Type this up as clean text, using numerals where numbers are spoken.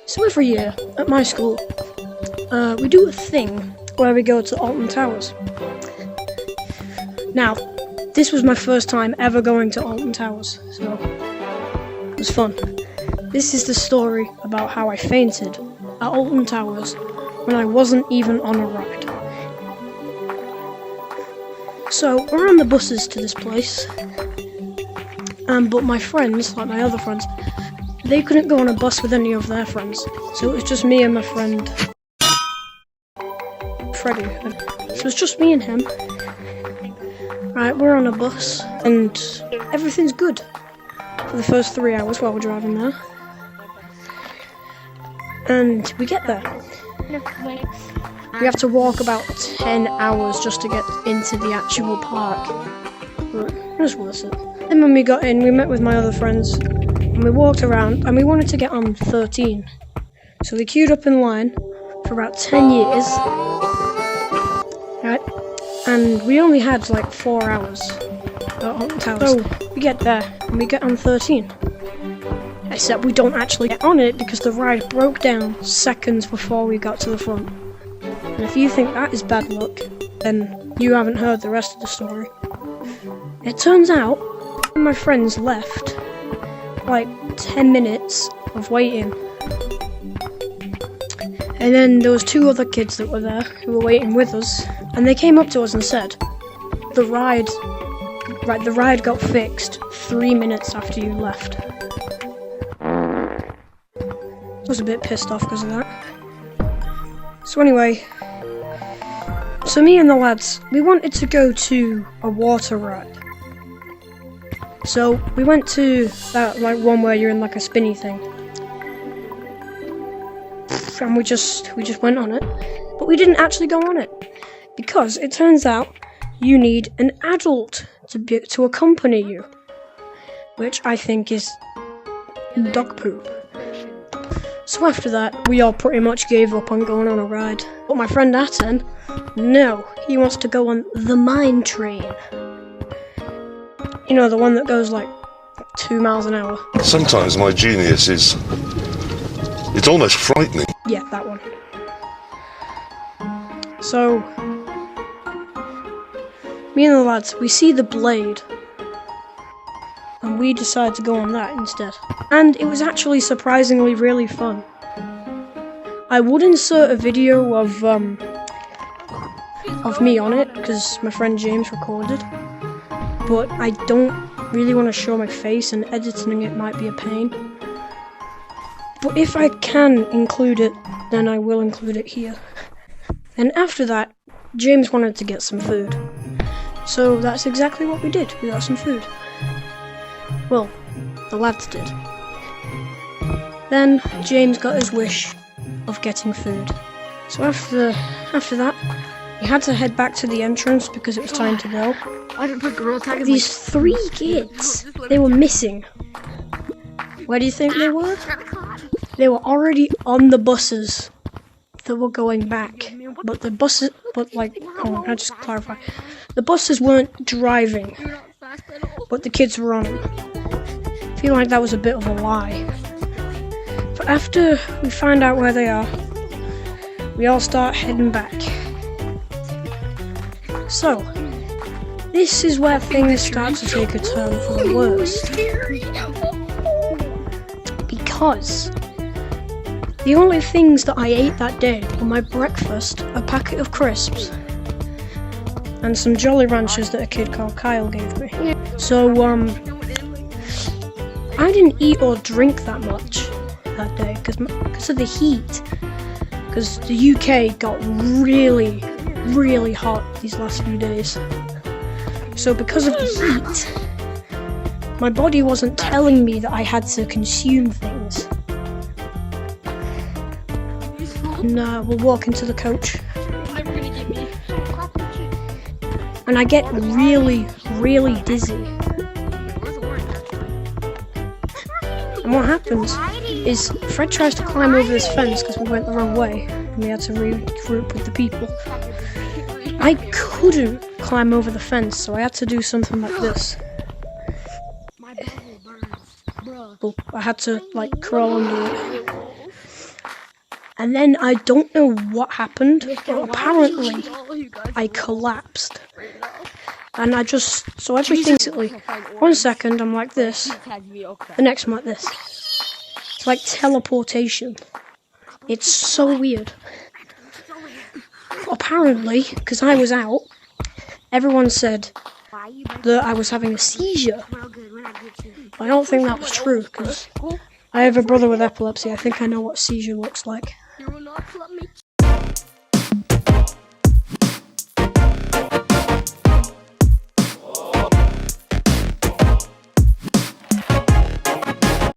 So every year at my school, we do a thing where we go to Alton Towers. Now, this was my first time ever going to Alton Towers, so it was fun. This is the story about how I fainted at Alton Towers when I wasn't even on a ride. So, we're on the buses to this place, but my friends, like my other friends, they couldn't go on a bus with any of their friends, so it was just me and my friend Freddie. So it was just me and him. Right, we're on a bus, and everything's good for the first 3 hours while we're driving there. And we get there. We have to walk about 10 hours just to get into the actual park. But it was worth it. Then when we got in, we met with my other friends, and we walked around, and we wanted to get on 13. So we queued up in line for about 10 years. Right? And we only had like 4 hours at Alton Towers. So we get there, and we get on 13. Except we don't actually get on it because the ride broke down seconds before we got to the front. And if you think that is bad luck, then you haven't heard the rest of the story. It turns out, my friends left like 10 minutes of waiting. And then there was 2 other kids that were there who were waiting with us, and they came up to us and said, the ride got fixed 3 minutes after you left. I was a bit pissed off because of that. So anyway, so me and the lads, we wanted to go to a water ride. So we went to that like one where you're in like a spinny thing. And we just went on it. But we didn't actually go on it. Because it turns out you need an adult to accompany you. Which I think is dog poop. So after that, we all pretty much gave up on going on a ride. But my friend Atten, no, he wants to go on the mine train. You know, the one that goes like 2 miles an hour. Sometimes my genius is... it's almost frightening. Yeah, that one. So, me and the lads, we see the blade. And we decide to go on that instead. And it was actually surprisingly really fun. I would insert a video of me on it, because my friend James recorded. But I don't really want to show my face, and editing it might be a pain. But if I can include it, then I will include it here. And after that, James wanted to get some food. So that's exactly what we did, we got some food. Well, the lads did. Then James got his wish of getting food. So after that, we had to head back to the entrance because it was time to go. These 3 kids, they were missing. Where do you think they were? They were already on the buses that were going back. But the buses, I just clarify. The buses weren't driving, but the kids were on them. I feel like that was a bit of a lie. But after we find out where they are, we all start heading back. So, this is where things start to take a turn for the worse. Because the only things that I ate that day were my breakfast, a packet of crisps, and some Jolly Ranchers that a kid called Kyle gave me. So, I didn't eat or drink that much that day because of the heat. Because the UK got really, really hot these last few days. So because of the heat, my body wasn't telling me that I had to consume things. And we'll walk into the coach. And I get really, really dizzy. And what happens is Fred tries to climb over this fence because we went the wrong way and we had to regroup with the people. I couldn't climb over the fence, so I had to do something like this. I had to crawl under it. And then I don't know what happened, but apparently I collapsed. And I just, so everything, basically, 1 second I'm like this, the next I'm like this. It's like teleportation. It's so weird. But apparently, because I was out, everyone said that I was having a seizure. I don't think that was true, because I have a brother with epilepsy. I think I know what seizure looks like.